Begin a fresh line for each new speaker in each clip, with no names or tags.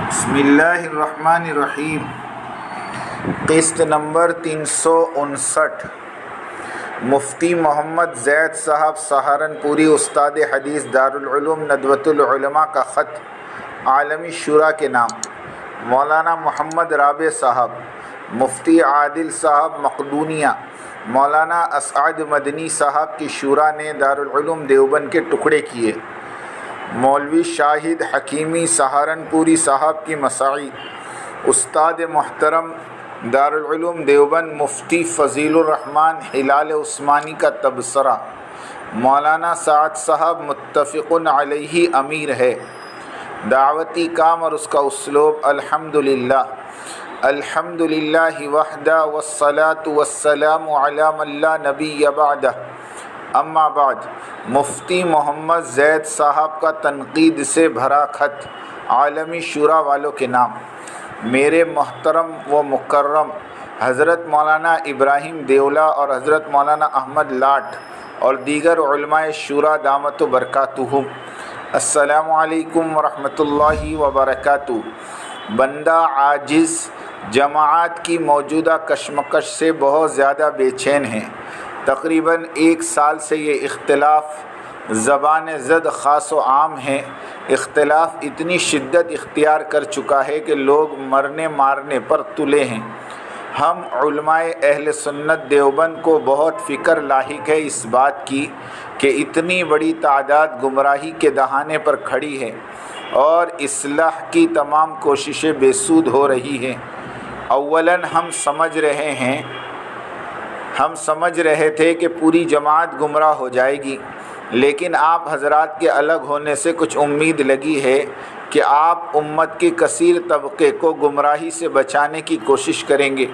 بسم اللہ الرحمن الرحیم۔ قسط نمبر 359۔ مفتی محمد زید صاحب سہارنپوری، استاد حدیث، دارالعلوم ندوۃ العلماء کا خط عالمی شورا کے نام۔ مولانا محمد رابع صاحب، مفتی عادل صاحب مقدونیہ، مولانا اسعد مدنی صاحب کی شورا نے دارالعلوم دیوبند کے ٹکڑے کیے۔ مولوی شاہد حکیمی سہارنپوری صاحب کی مساعی، استاد محترم دارالعلوم دیوبند مفتی فضیل الرحمن ہلال عثمانی کا تبصرہ۔ مولانا سعد صاحب متفق علیہ امیر ہے۔ دعوتی کام اور اس کا اسلوب الحمدللہ وحدہ والصلاة والسلام علی من لا نبی بعدہ، اما بعد۔ مفتی محمد زید صاحب کا تنقید سے بھرا خط عالمی شورا والوں کے نام۔ میرے محترم و مکرم حضرت مولانا ابراہیم دیولا اور حضرت مولانا احمد لاٹ اور دیگر علماء شورا دامت و برکاتہم، السلام علیکم ورحمۃ اللہ وبرکاتہ۔ بندہ عاجز جماعت کی موجودہ کشمکش سے بہت زیادہ بے چین ہیں۔ تقریباً 1 سال سے یہ اختلاف زبان زد خاص و عام ہے۔ اختلاف اتنی شدت اختیار کر چکا ہے کہ لوگ مرنے مارنے پر تلے ہیں۔ ہم علماء اہل سنت دیوبند کو بہت فکر لاحق ہے اس بات کی کہ اتنی بڑی تعداد گمراہی کے دہانے پر کھڑی ہے اور اصلاح کی تمام کوششیں بے سود ہو رہی ہیں۔ اولاً ہم سمجھ رہے تھے کہ پوری جماعت گمراہ ہو جائے گی، لیکن آپ حضرات کے الگ ہونے سے کچھ امید لگی ہے کہ آپ امت کے کثیر طبقے کو گمراہی سے بچانے کی کوشش کریں گے،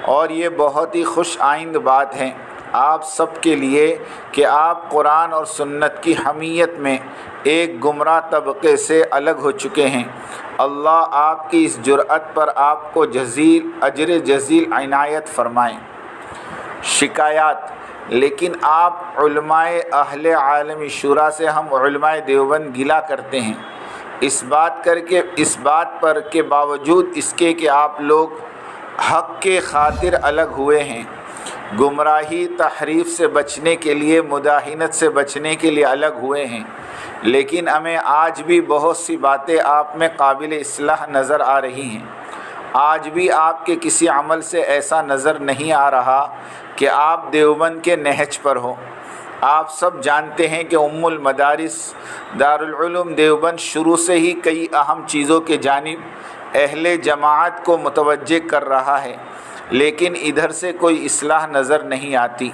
اور یہ بہت ہی خوش آئند بات ہے آپ سب کے لیے کہ آپ قرآن اور سنت کی حمیت میں ایک گمراہ طبقے سے الگ ہو چکے ہیں۔ اللہ آپ کی اس جرأت پر آپ کو اجر جزیل عنایت فرمائیں۔ شکایات۔ لیکن آپ علماء اہل عالمی شورا سے ہم علماء دیوبند گلہ کرتے ہیں اس بات پر کہ باوجود اس کے کہ آپ لوگ حق کے خاطر الگ ہوئے ہیں، گمراہی تحریف سے بچنے کے لیے، مداہنت سے بچنے کے لیے الگ ہوئے ہیں، لیکن ہمیں آج بھی بہت سی باتیں آپ میں قابل اصلاح نظر آ رہی ہیں۔ آج بھی آپ کے کسی عمل سے ایسا نظر نہیں آ رہا کہ آپ دیوبند کے نہج پر ہو۔ آپ سب جانتے ہیں کہ ام المدارس دارالعلوم دیوبند شروع سے ہی کئی اہم چیزوں کے جانب اہل جماعت کو متوجہ کر رہا ہے، لیکن ادھر سے کوئی اصلاح نظر نہیں آتی۔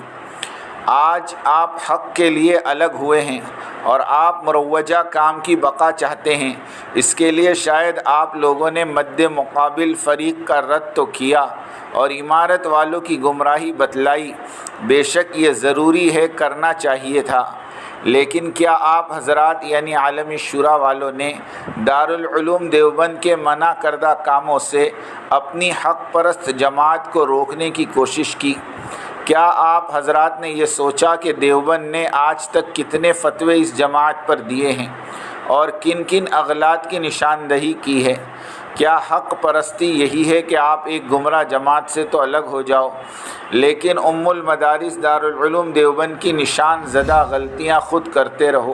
آج آپ حق کے لیے الگ ہوئے ہیں اور آپ مروجہ کام کی بقا چاہتے ہیں۔ اس کے لیے شاید آپ لوگوں نے مد مقابل فریق کا رد تو کیا اور عمارت والوں کی گمراہی بتلائی، بے شک یہ ضروری ہے، کرنا چاہیے تھا، لیکن کیا آپ حضرات یعنی عالمی شورا والوں نے دارالعلوم دیوبند کے منع کردہ کاموں سے اپنی حق پرست جماعت کو روکنے کی کوشش کی؟ کیا آپ حضرات نے یہ سوچا کہ دیوبند نے آج تک کتنے فتوے اس جماعت پر دیے ہیں اور کن کن اغلاط کی نشاندہی کی ہے؟ کیا حق پرستی یہی ہے کہ آپ ایک گمراہ جماعت سے تو الگ ہو جاؤ، لیکن ام المدارس دارالعلوم دیوبند کی نشان زدہ غلطیاں خود کرتے رہو؟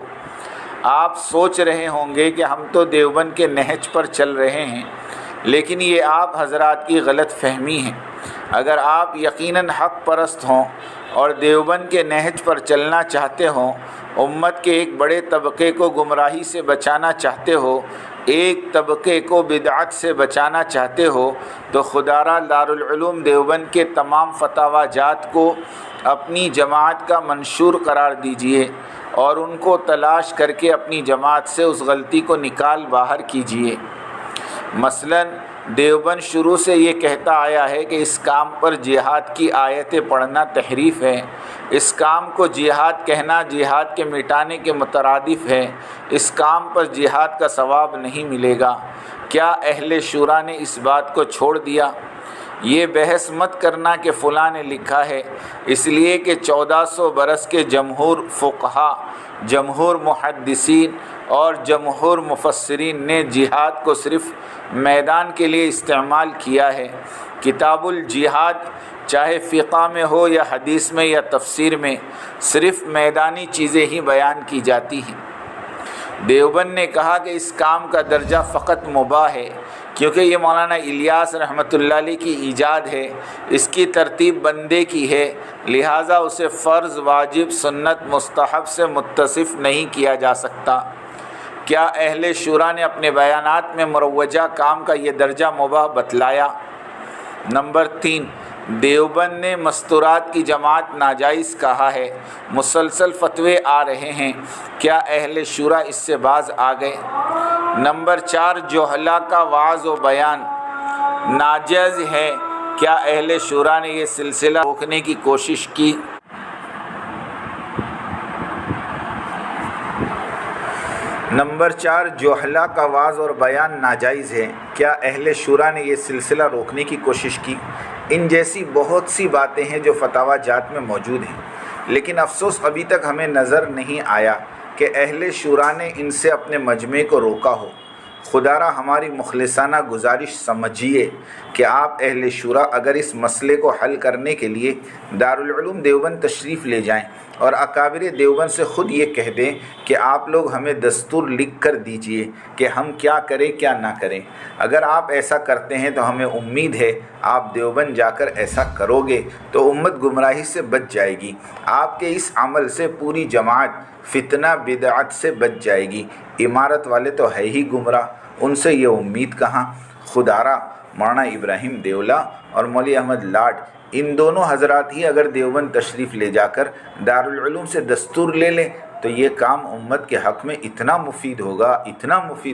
آپ سوچ رہے ہوں گے کہ ہم تو دیوبند کے نہج پر چل رہے ہیں، لیکن یہ آپ حضرات کی غلط فہمی ہے۔ اگر آپ یقیناً حق پرست ہوں اور دیوبند کے نہج پر چلنا چاہتے ہوں، امت کے ایک بڑے طبقے کو گمراہی سے بچانا چاہتے ہو، ایک طبقے کو بدعت سے بچانا چاہتے ہو، تو خدارہ دارالعلوم دیوبند کے تمام فتاوی جات کو اپنی جماعت کا منشور قرار دیجئے اور ان کو تلاش کر کے اپنی جماعت سے اس غلطی کو نکال باہر کیجئے۔ مثلاً دیوبند شروع سے یہ کہتا آیا ہے کہ اس کام پر جہاد کی آیتیں پڑھنا تحریف ہے، اس کام کو جہاد کہنا جہاد کے مٹانے کے مترادف ہے، اس کام پر جہاد کا ثواب نہیں ملے گا۔ کیا اہل شورا نے اس بات کو چھوڑ دیا؟ یہ بحث مت کرنا کہ فلاں نے لکھا ہے، اس لیے کہ 1400 برس کے جمہور فقہا جمہور محدثین اور جمہور مفسرین نے جہاد کو صرف میدان کے لیے استعمال کیا ہے۔ کتاب الجہاد چاہے فقہ میں ہو یا حدیث میں یا تفسیر میں صرف میدانی چیزیں ہی بیان کی جاتی ہیں۔ دیوبند نے کہا کہ اس کام کا درجہ فقط مباح ہے کیونکہ یہ مولانا الیاس رحمۃ اللہ علیہ کی ایجاد ہے، اس کی ترتیب بندے کی ہے، لہٰذا اسے فرض، واجب، سنت، مستحب سے متصف نہیں کیا جا سکتا۔ کیا اہل شورا نے اپنے بیانات میں مروجہ کام کا یہ درجہ مباح بتلایا؟ نمبر 3، دیوبند نے مستورات کی جماعت ناجائز کہا ہے، مسلسل فتوے آ رہے ہیں، کیا اہل شورا اس سے باز آ گئے؟ نمبر 4، جہلا کا وعظ و بیان ناجائز ہے، کیا اہل شورا نے یہ سلسلہ روکنے کی کوشش کی؟ نمبر 4، جہلا کا وعظ اور بیان ناجائز ہے، کیا اہل شورا نے یہ سلسلہ روکنے کی کوشش کی؟ ان جیسی بہت سی باتیں ہیں جو فتاوی جات میں موجود ہیں، لیکن افسوس ابھی تک ہمیں نظر نہیں آیا کہ اہل شورا نے ان سے اپنے مجمع کو روکا ہو۔ خدا را ہماری مخلصانہ گزارش سمجھیے کہ آپ اہل شورا اگر اس مسئلے کو حل کرنے کے لیے دارالعلوم دیوبند تشریف لے جائیں اور اکابر دیوبند سے خود یہ کہہ دیں کہ آپ لوگ ہمیں دستور لکھ کر دیجئے کہ ہم کیا کریں کیا نہ کریں۔ اگر آپ ایسا کرتے ہیں تو ہمیں امید ہے آپ دیوبند جا کر ایسا کرو گے تو امت گمراہی سے بچ جائے گی۔ آپ کے اس عمل سے پوری جماعت فتنہ بدعت سے بچ جائے گی۔ امارت والے تو ہے ہی گمراہ، ان سے یہ امید کہاں؟ خدارا مولانا ابراہیم دیولا اور مولوی احمد لاڈ ان دونوں حضرات ہی اگر دیوبند تشریف لے جا کر دارالعلوم سے دستور لے لیں تو یہ کام امت کے حق میں اتنا مفید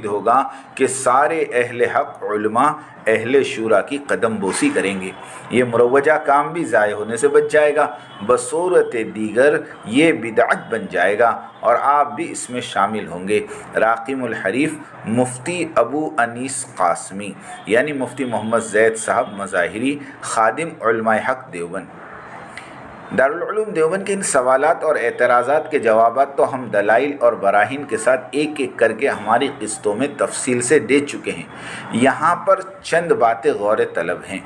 ہوگا کہ سارے اہل حق علماء اہل شورا کی قدم بوسی کریں گے۔ یہ مروجہ کام بھی ضائع ہونے سے بچ جائے گا، بصورت دیگر یہ بدعت بن جائے گا اور آپ بھی اس میں شامل ہوں گے۔ راقم الحریف مفتی ابو انیس قاسمی یعنی مفتی محمد زید صاحب مظاہری، خادم علماء حق دیوبند۔ دارالعلوم دیوبند کے ان سوالات اور اعتراضات کے جوابات تو ہم دلائل اور براہین کے ساتھ ایک ایک کر کے ہماری قسطوں میں تفصیل سے دے چکے ہیں۔ یہاں پر چند باتیں غور طلب ہیں۔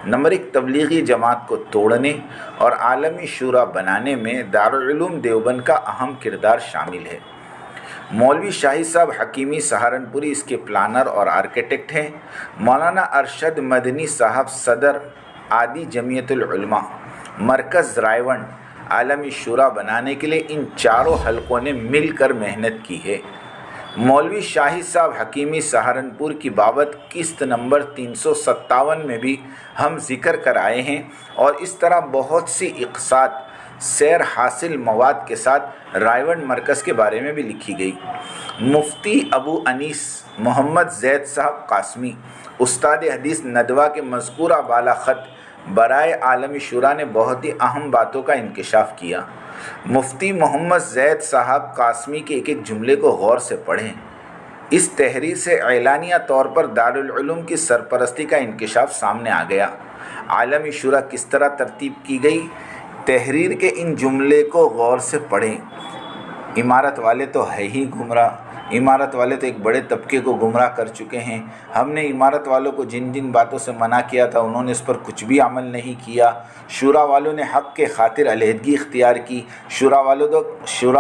نمبر 1، تبلیغی جماعت کو توڑنے اور عالمی شورا بنانے میں دارالعلوم دیوبند کا اہم کردار شامل ہے۔ مولوی شاہد صاحب حکیمی سہارنپوری اس کے پلانر اور آرکیٹیکٹ ہیں۔ مولانا ارشد مدنی صاحب صدر عادی جمعیت العلماء مرکز رائیونڈ عالمی شورا بنانے کے لیے ان چاروں حلقوں نے مل کر محنت کی ہے۔ مولوی شاہد صاحب حکیمی سہارنپور کی بابت قسط نمبر 357 میں بھی ہم ذکر کر آئے ہیں اور اس طرح بہت سی اقساط سیر حاصل مواد کے ساتھ رائیونڈ مرکز کے بارے میں بھی لکھی گئی۔ مفتی ابو انیس محمد زید صاحب قاسمی استاد حدیث ندوہ کے مذکورہ بالا خط برائے عالمی شورا نے بہت ہی اہم باتوں کا انکشاف کیا۔ مفتی محمد زید صاحب قاسمی کے ایک ایک جملے کو غور سے پڑھیں۔ اس تحریر سے اعلانیہ طور پر دارالعلوم کی سرپرستی کا انکشاف سامنے آ گیا۔ عالمی شورا کس طرح ترتیب کی گئی؟ تحریر کے ان جملے کو غور سے پڑھیں۔ امارت والے تو ہے ہی گمراہ، امارت والے تو ایک بڑے طبقے کو گمراہ کر چکے ہیں۔ ہم نے امارت والوں کو جن جن باتوں سے منع کیا تھا انہوں نے اس پر کچھ بھی عمل نہیں کیا۔ شورا والوں نے حق کے خاطر علیحدگی اختیار کی۔ شورا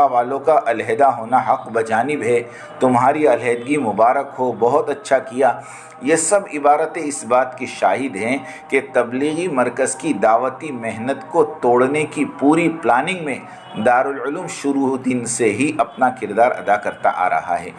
والوں کا علیحدہ ہونا حق بجانب ہے، تمہاری علیحدگی مبارک ہو، بہت اچھا کیا۔ یہ سب عبارتیں اس بات کی شاہد ہیں کہ تبلیغی مرکز کی دعوتی محنت کو توڑنے کی پوری پلاننگ میں دارالعلوم شروع دن سے ہی اپنا کردار ادا کرتا آ رہا ہے۔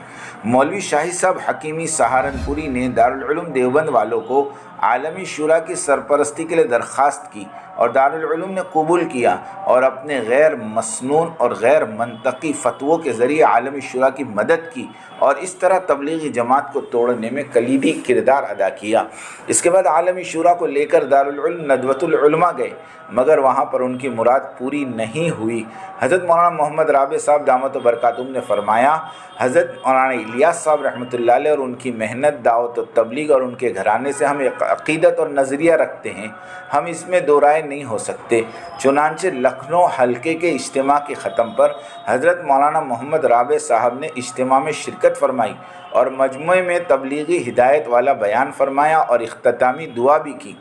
مولوی شاہد صاحب حکیمی سہارنپوری نے دارالعلوم دیوبند والوں کو عالمی شورا کی سرپرستی کے لیے درخواست کی اور دارالعلوم نے قبول کیا اور اپنے غیر مسنون اور غیر منطقی فتووں کے ذریعے عالمی شورا کی مدد کی اور اس طرح تبلیغی جماعت کو توڑنے میں کلیدی کردار ادا کیا۔ اس کے بعد عالمی شورا کو لے کر دارالعلوم ندوۃ العلماء گئے مگر وہاں پر ان کی مراد پوری نہیں ہوئی۔ حضرت مولانا محمد رابع صاحب دامت و برکاتہم نے فرمایا، حضرت مولانا الیاس صاحب رحمۃ اللہ علیہ اور ان کی محنت دعوت و تبلیغ اور ان کے گھرانے سے ہم عقیدت اور نظریہ رکھتے ہیں، ہم اس میں دو رائے نہیں ہو سکتے۔ چنانچہ لکھنؤ حلقے کے اجتماع کے ختم پر حضرت مولانا محمد رابع صاحب نے اجتماع میں شرکت فرمائی اور مجموعے میں تبلیغی ہدایت والا بیان فرمایا اور اختتامی دعا بھی کی۔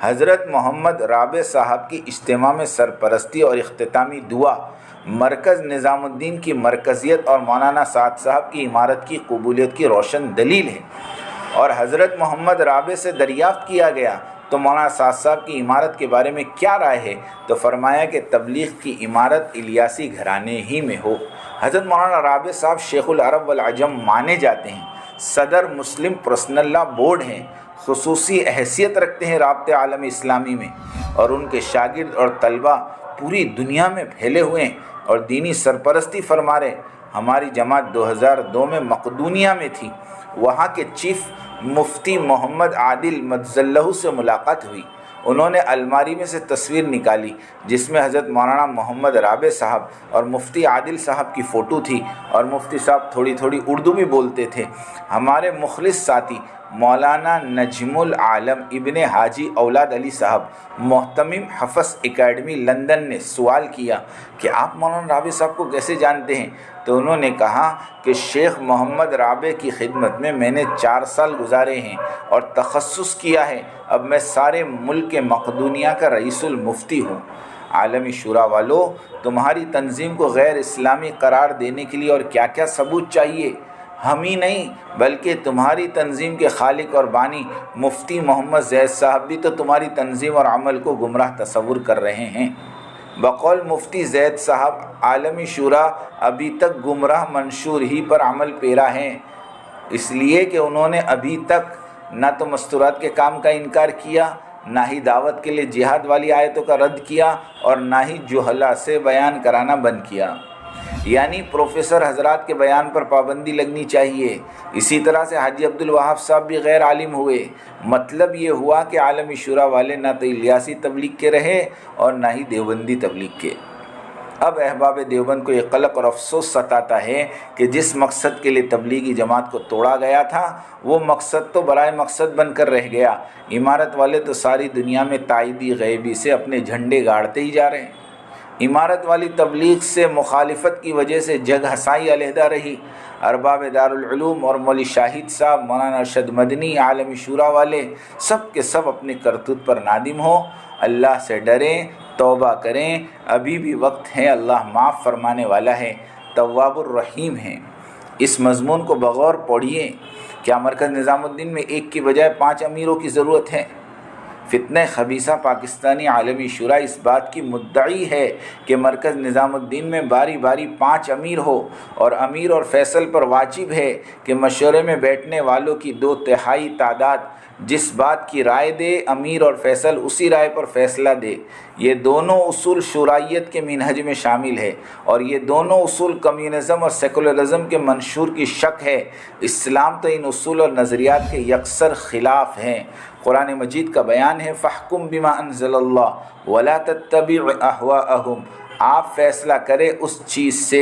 حضرت محمد رابع صاحب کی اجتماع میں سرپرستی اور اختتامی دعا مرکز نظام الدین کی مرکزیت اور مولانا سعد صاحب کی امارت کی قبولیت کی روشن دلیل ہے۔ اور حضرت محمد رابع سے دریافت کیا گیا تو مولانا سعد صاحب کی امارت کے بارے میں کیا رائے ہے، تو فرمایا کہ تبلیغ کی امارت الیاسی گھرانے ہی میں ہو۔ حضرت مولانا رابع صاحب شیخ العرب والعجم مانے جاتے ہیں، صدر مسلم پرسنل لا بورڈ ہیں، خصوصی حیثیت رکھتے ہیں رابطہ عالم اسلامی میں، اور ان کے شاگرد اور طلبہ پوری دنیا میں پھیلے ہوئے ہیں اور دینی سرپرستی فرما رہے۔ ہماری جماعت 2002 میں مقدونیہ میں تھی، وہاں کے چیف مفتی محمد عادل مدظلہ سے ملاقات ہوئی۔ انہوں نے الماری میں سے تصویر نکالی جس میں حضرت مولانا محمد رابع صاحب اور مفتی عادل صاحب کی فوٹو تھی، اور مفتی صاحب تھوڑی تھوڑی اردو بھی بولتے تھے۔ ہمارے مخلص ساتھی مولانا نجم العالم ابن حاجی اولاد علی صاحب محتمم حفظ اکیڈمی لندن نے سوال کیا کہ آپ مولانا رابع صاحب کو کیسے جانتے ہیں؟ تو انہوں نے کہا کہ شیخ محمد رابع کی خدمت میں نے 4 سال گزارے ہیں اور تخصص کیا ہے۔ اب میں سارے ملک مقدونیہ کا رئیس المفتی ہوں۔ عالمی شورا والو، تمہاری تنظیم کو غیر اسلامی قرار دینے کے لیے اور کیا کیا ثبوت چاہیے؟ ہم ہی نہیں بلکہ تمہاری تنظیم کے خالق اور بانی مفتی محمد زید صاحب بھی تو تمہاری تنظیم اور عمل کو گمراہ تصور کر رہے ہیں۔ بقول مفتی زید صاحب، عالمی شورا ابھی تک گمراہ منشور ہی پر عمل پیرا ہیں، اس لیے کہ انہوں نے ابھی تک نہ تو مستورات کے کام کا انکار کیا، نہ ہی دعوت کے لیے جہاد والی آیتوں کا رد کیا، اور نہ ہی جہلا سے بیان کرانا بند کیا۔ یعنی پروفیسر حضرات کے بیان پر پابندی لگنی چاہیے۔ اسی طرح سے حاجی عبدالوہاب صاحب بھی غیر عالم ہوئے۔ مطلب یہ ہوا کہ عالمی شورا والے نہ تو الیاسی تبلیغ کے رہے اور نہ ہی دیوبندی تبلیغ کے۔ اب احباب دیوبند کو یہ قلق اور افسوس ستاتا ہے کہ جس مقصد کے لیے تبلیغی جماعت کو توڑا گیا تھا وہ مقصد تو برائے مقصد بن کر رہ گیا۔ امارت والے تو ساری دنیا میں تائیدی غیبی سے اپنے جھنڈے گاڑتے ہی جا رہے ہیں۔ امارت والی تبلیغ سے مخالفت کی وجہ سے جگ ہسائی علیحدہ رہی۔ ارباب دارالعلوم اور مولوی شاہد صاحب، مولانا ارشد مدنی، عالمی شورا والے سب کے سب اپنی کرتوت پر نادم ہو، اللہ سے ڈریں، توبہ کریں، ابھی بھی وقت ہے، اللہ معاف فرمانے والا ہے، تواب الرحیم ہے۔ اس مضمون کو بغور پڑھیے۔ کیا مرکز نظام الدین میں ایک کی بجائے 5 امیروں کی ضرورت ہے؟ فتنہ خبیثہ پاکستانی عالمی شورا اس بات کی مدعی ہے کہ مرکز نظام الدین میں باری باری 5 امیر ہو، اور امیر اور فیصل پر واجب ہے کہ مشورے میں بیٹھنے والوں کی 2/3 تعداد جس بات کی رائے دے، امیر اور فیصل اسی رائے پر فیصلہ دے۔ یہ دونوں اصول شورائیت کے منہج میں شامل ہے، اور یہ دونوں اصول کمیونزم اور سیکولرزم کے منشور کی شک ہے۔ اسلام تو ان اصول اور نظریات کے یکسر خلاف ہیں۔ قرآن مجید کا بیان ہے، فَاحْكُمْ بِمَا أَنزَلَ اللَّهُ وَلَا تَتَّبِعْ أَهْوَاءَهُمْ، آپ فیصلہ کرے اس چیز سے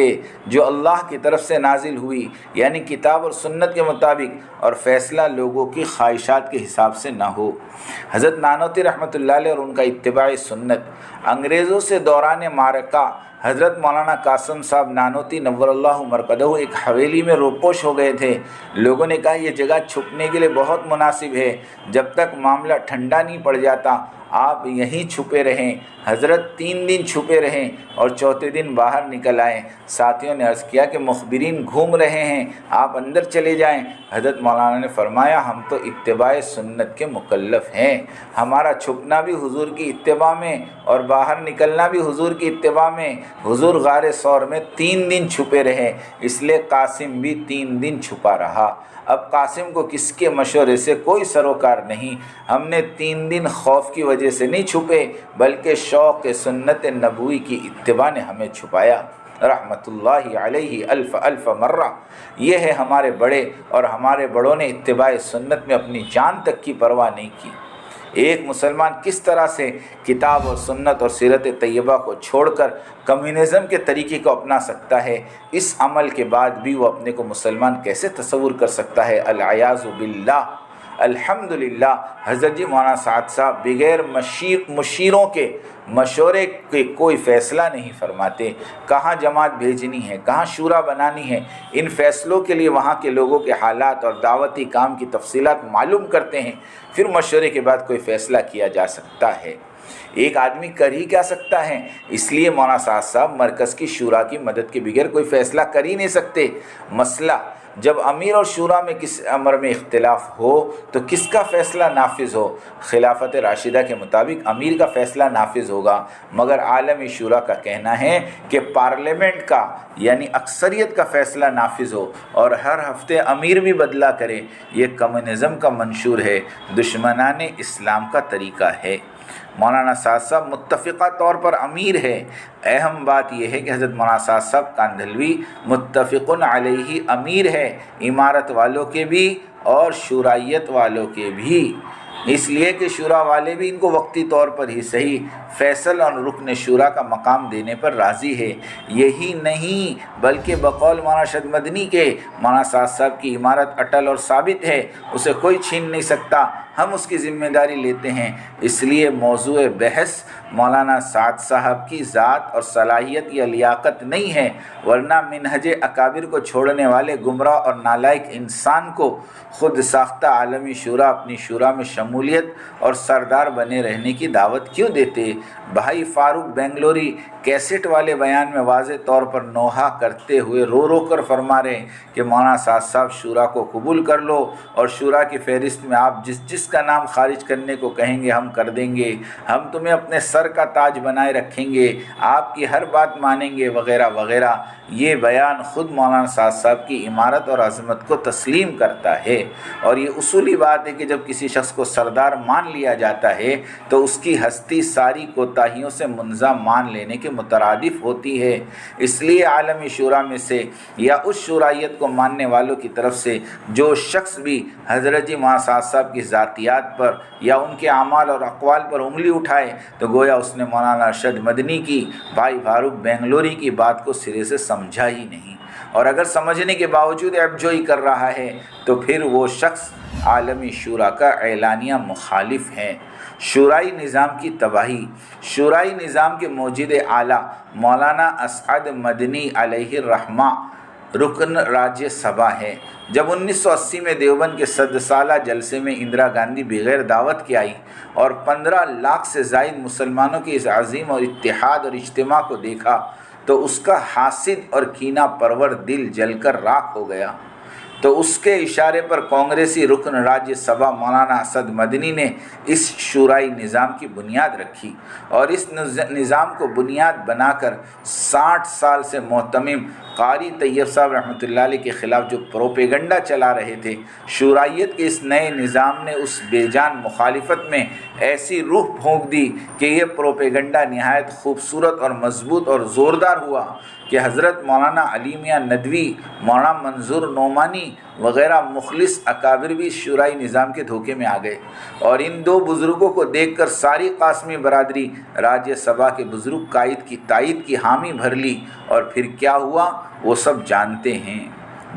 جو اللہ کی طرف سے نازل ہوئی، یعنی کتاب اور سنت کے مطابق، اور فیصلہ لوگوں کی خواہشات کے حساب سے نہ ہو۔ حضرت نانوتی رحمۃ اللہ علیہ اور ان کا اتباع سنت۔ انگریزوں سے دوران معرکہ حضرت مولانا قاسم صاحب نانوتی نور اللہ مرقدہ ایک حویلی میں روپوش ہو گئے تھے۔ لوگوں نے کہا یہ جگہ چھپنے کے لیے بہت مناسب ہے، جب تک معاملہ ٹھنڈا نہیں پڑ جاتا آپ یہیں چھپے رہیں۔ حضرت 3 دن چھپے رہیں اور 4تھے دن باہر نکل آئے۔ ساتھیوں نے عرض کیا کہ مخبرین گھوم رہے ہیں، آپ اندر چلے جائیں۔ حضرت مولانا نے فرمایا ہم تو اتباع سنت کے مکلف ہیں، ہمارا چھپنا بھی حضور کی اتباع میں اور باہر نکلنا بھی حضور کی اتباع میں۔ حضور غار ثور میں 3 دن چھپے رہے، اس لیے قاسم بھی 3 دن چھپا رہا۔ اب قاسم کو کس کے مشورے سے کوئی سروکار نہیں۔ ہم نے 3 دن خوف کی وجہ سے نہیں چھپے، بلکہ شوق سنت نبوی کی اتباع نے ہمیں چھپایا۔ رحمت اللہ علیہ الف الف مرہ۔ یہ ہے ہمارے بڑے، اور ہمارے بڑوں نے اتباع سنت میں اپنی جان تک کی پرواہ نہیں کی۔ ایک مسلمان کس طرح سے کتاب اور سنت اور سیرت طیبہ کو چھوڑ کر کمیونزم کے طریقے کو اپنا سکتا ہے، اس عمل کے بعد بھی وہ اپنے کو مسلمان کیسے تصور کر سکتا ہے؟ العیاذ باللہ۔ الحمدللہ حضرت جی مولانا سعد صاحب بغیر مشیروں کے مشورے کے کوئی فیصلہ نہیں فرماتے، کہاں جماعت بھیجنی ہے، کہاں شورا بنانی ہے، ان فیصلوں کے لیے وہاں کے لوگوں کے حالات اور دعوتی کام کی تفصیلات معلوم کرتے ہیں، پھر مشورے کے بعد کوئی فیصلہ کیا جا سکتا ہے۔ ایک آدمی کر ہی کیا سکتا ہے، اس لیے مولانا سعد صاحب مرکز کی شورا کی مدد کے بغیر کوئی فیصلہ کر ہی نہیں سکتے۔ مسئلہ جب امیر اور شورا میں کس امر میں اختلاف ہو تو کس کا فیصلہ نافذ ہو؟ خلافت راشدہ کے مطابق امیر کا فیصلہ نافذ ہوگا، مگر عالمی شورا کا کہنا ہے کہ پارلیمنٹ کا یعنی اکثریت کا فیصلہ نافذ ہو اور ہر ہفتے امیر بھی بدلا کرے۔ یہ کمیونزم کا منشور ہے، دشمنان اسلام کا طریقہ ہے۔ مولانا سعد صاحب متفقہ طور پر امیر ہے۔ اہم بات یہ ہے کہ حضرت مولانا سعد صاحب کاندھلوی متفقن علیہ امیر ہے، امارت والوں کے بھی اور شورائیت والوں کے بھی، اس لیے کہ شورا والے بھی ان کو وقتی طور پر ہی صحیح فیصل اور رکن شورا کا مقام دینے پر راضی ہے۔ یہی نہیں بلکہ بقول مولانا ارشد مدنی کے مولانا سعد صاحب کی عمارت اٹل اور ثابت ہے، اسے کوئی چھین نہیں سکتا، ہم اس کی ذمہ داری لیتے ہیں۔ اس لیے موضوع بحث مولانا سعد صاحب کی ذات اور صلاحیت یا لیاقت نہیں ہے، ورنہ منہج اکابر کو چھوڑنے والے گمراہ اور نالائق انسان کو خود ساختہ عالمی شورا اپنی شورا میں شمولیت اور سردار بنے رہنے کی دعوت کیوں دیتے؟ بھائی فاروق بنگلوری کیسٹ والے بیان میں واضح طور پر نوحہ کرتے ہوئے رو رو کر فرما رہے ہیں کہ مولانا سعد صاحب شورا کو قبول کر لو اور شورا کی فہرست میں آپ جس کا نام خارج کرنے کو کہیں گے ہم کر دیں گے، ہم تمہیں اپنے سر کا تاج بنائے رکھیں گے، آپ کی ہر بات مانیں گے وغیرہ وغیرہ۔ یہ بیان خود مولانا سعد صاحب کی عمارت اور عظمت کو تسلیم کرتا ہے، اور یہ اصولی بات ہے کہ جب کسی شخص کو سردار مان لیا جاتا ہے تو اس کی ہستی ساری کوتاہیوں سے منزہ مان لینے کے مترادف ہوتی ہے۔ اس لیے عالمی شورا میں سے یا اس شورائیت کو ماننے والوں کی طرف سے جو شخص بھی حضرت جی مولانا سعد صاحب کی ذاتیات پر یا ان کے اعمال اور اقوال پر انگلی اٹھائے تو گویا اس نے مولانا ارشد مدنی کی، بھائی فاروق بنگلوری کی بات کو سرے سے سمجھا ہی نہیں، اور اگر سمجھنے کے باوجود عیب جوئی کر رہا ہے تو پھر وہ شخص عالمی شورا کا اعلانیہ مخالف ہے۔ شورائی نظام کی تباہی۔ شورائی نظام کے موجد اعلیٰ مولانا اسعد مدنی علیہ الرحمہ رکن راجیہ سبھا ہے۔ جب 1980 میں دیوبند کے 100 سالہ جلسے میں اندرا گاندھی بغیر دعوت کے آئی اور 15 لاکھ سے زائد مسلمانوں کی اس عظیم اور اتحاد اور اجتماع کو دیکھا تو اس کا حاسد اور کینہ پرور دل جل کر راکھ ہو گیا۔ تو اس کے اشارے پر کانگریسی رکن راجیہ سبھا مولانا اسد مدنی نے اس شورائی نظام کی بنیاد رکھی، اور اس نظام کو بنیاد بنا کر 60 سال سے محتمم قاری طیب صاحب رحمۃ اللہ علیہ کے خلاف جو پروپیگنڈا چلا رہے تھے، شورائیت کے اس نئے نظام نے اس بے جان مخالفت میں ایسی روح پھونک دی کہ یہ پروپیگنڈا نہایت خوبصورت اور مضبوط اور زوردار ہوا کہ حضرت مولانا علی میاں ندوی، مولانا منظور نعمانی وغیرہ مخلص اکابر بھی شورائی نظام کے دھوکے میں آ گئے، اور ان دو بزرگوں کو دیکھ کر ساری قاسمی برادری راجیہ سبھا کے بزرگ قائد کی تائید کی حامی بھر لی، اور پھر کیا ہوا وہ سب جانتے ہیں۔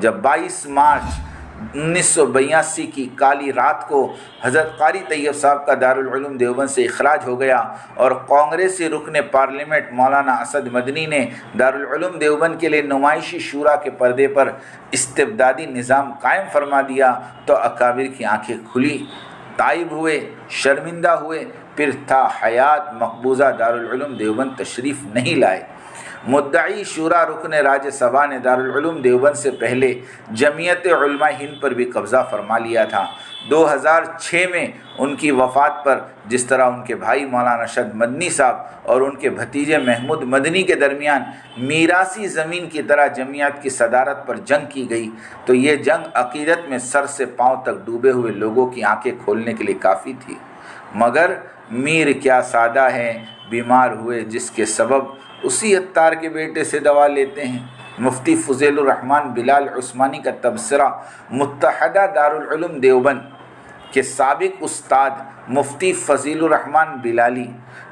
جب 22 مارچ 1982 کی کالی رات کو حضرت قاری طیب صاحب کا دارالعلوم دیوبند سے اخراج ہو گیا اور کانگریسی رکن پارلیمنٹ مولانا اسد مدنی نے دارالعلوم دیوبند کے لیے نمائشی شورا کے پردے پر استبدادی نظام قائم فرما دیا تو اکابر کی آنکھیں کھلی، تائب ہوئے، شرمندہ ہوئے، پھر تا حیات مقبوضہ دارالعلوم دیوبند تشریف نہیں لائے۔ مدعی شورا رکن راجیہ سبھا نے دارالعلوم دیوبند سے پہلے جمعیت علماء ہند پر بھی قبضہ فرما لیا تھا۔ 2006 میں ان کی وفات پر جس طرح ان کے بھائی مولانا ارشد مدنی صاحب اور ان کے بھتیجے محمود مدنی کے درمیان میراثی زمین کی طرح جمعیت کی صدارت پر جنگ کی گئی، تو یہ جنگ عقیدت میں سر سے پاؤں تک ڈوبے ہوئے لوگوں کی آنکھیں کھولنے کے لیے کافی تھی۔ مگر میر کیا سادہ ہیں، بیمار ہوئے جس کے سبب اسی عطار کے بیٹے سے دوا لیتے ہیں۔ مفتی فضیل الرحمن بلال عثمانی کا تبصرہ متحدہ دارالعلوم دیوبند کہ سابق استاد مفتی فضیل الرحمن بلالی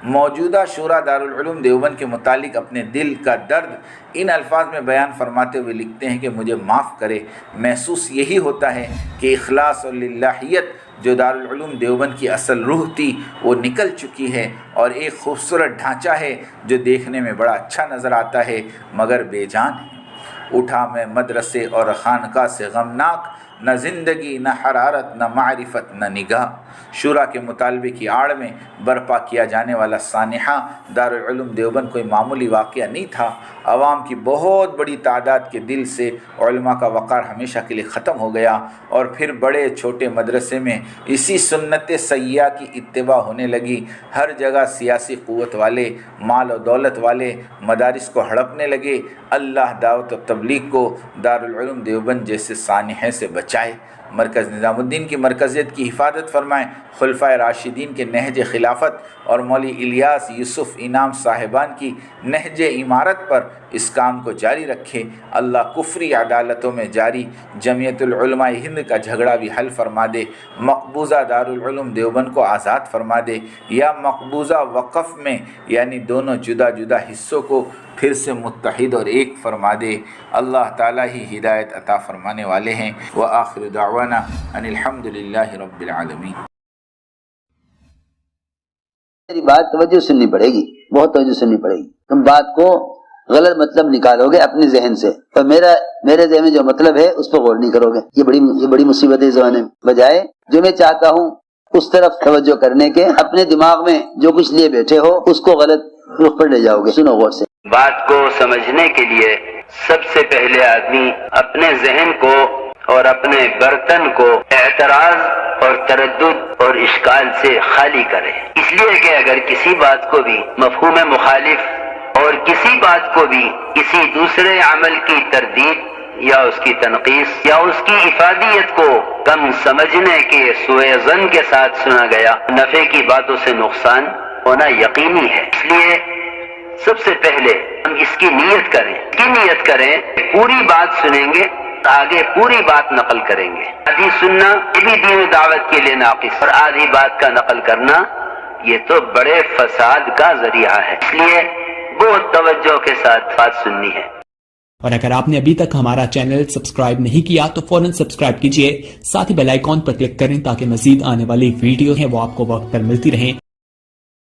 موجودہ شورا دارالعلوم دیوبند کے متعلق اپنے دل کا درد ان الفاظ میں بیان فرماتے ہوئے لکھتے ہیں کہ مجھے معاف کرے، محسوس یہی ہوتا ہے کہ اخلاص اور للہیت جو دارالعلوم دیوبند کی اصل روح تھی وہ نکل چکی ہے، اور ایک خوبصورت ڈھانچہ ہے جو دیکھنے میں بڑا اچھا نظر آتا ہے مگر بے جان ہے۔ اٹھا میں مدرسے اور خانقاہ سے غمناک، نہ زندگی نہ حرارت نہ معرفت نہ نگاہ۔ شورا کے مطالبے کی آڑ میں برپا کیا جانے والا سانحہ دارالعلوم دیوبند کوئی معمولی واقعہ نہیں تھا۔ عوام کی بہت بڑی تعداد کے دل سے علماء کا وقار ہمیشہ کے لیے ختم ہو گیا، اور پھر بڑے چھوٹے مدرسے میں اسی سنت سیاح کی اتباع ہونے لگی۔ ہر جگہ سیاسی قوت والے، مال و دولت والے مدارس کو ہڑپنے لگے۔ اللہ دعوت و تبلیغ کو دارالعلوم دیوبند جیسے سانحے سے بچائے۔ مرکز نظام الدین کی مرکزیت کی حفاظت فرمائیں، خلفائے راشدین کے نہج خلافت اور مولی الیاس یوسف انعام صاحبان کی نہج امارت پر اس کام کو جاری رکھے۔ اللہ کفری عدالتوں میں جاری جمعیت العلماء ہند کا جھگڑا بھی حل فرما دے، مقبوضہ دارالعلوم دیوبند کو آزاد فرما دے، یا مقبوضہ وقف میں یعنی دونوں جدا جدا حصوں کو پھر سے متحد اور ایک فرما دے۔ اللہ تعالیٰ ہی ہدایت عطا فرمانے والے ہیں۔ وآخر دعوانا ان الحمد للہ رب العالمین۔
میری بات توجہ سننی پڑے گی، بہت توجہ سننی پڑے گی۔ تم بات کو غلط مطلب نکالو گے اپنے ذہن سے، اور میرے ذہن میں جو مطلب ہے اس پہ غور نہیں کرو گے۔ یہ بڑی مصیبت ہے زمانے میں۔ بجائے جو میں چاہتا ہوں اس طرف توجہ کرنے کے، اپنے دماغ میں جو کچھ لیے بیٹھے ہو اس کو غلط رخ پر لے جاؤ گے۔ سنو غور سے۔
بات کو سمجھنے کے لیے سب سے پہلے آدمی اپنے ذہن کو اور اپنے برتن کو اعتراض اور تردد اور اشکال سے خالی کرے، اس لیے کہ اگر کسی بات کو بھی مفہوم مخالف اور کسی بات کو بھی کسی دوسرے عمل کی تردید یا اس کی تنقیص یا اس کی افادیت کو کم سمجھنے کے سوء ظن کے ساتھ سنا گیا، نفع کی باتوں سے نقصان ہونا یقینی ہے۔ اس لیے سب سے پہلے ہم اس کی نیت کریں، پوری بات سنیں گے، آگے پوری بات نقل کریں گے۔ آدھی سننا یہ بھی دین دعوت کے لیے ناقص، اور آدھی بات کا نقل کرنا یہ تو بڑے فساد کا ذریعہ ہے۔ اس لیے بہت توجہ کے ساتھ بات سننی ہے۔
اور اگر آپ نے ابھی تک ہمارا چینل سبسکرائب نہیں کیا تو فوراً سبسکرائب کیجئے، ساتھ ہی بیل آئیکن پر کلک کریں تاکہ مزید آنے والی ویڈیو ہیں وہ آپ کو وقت پر ملتی رہیں۔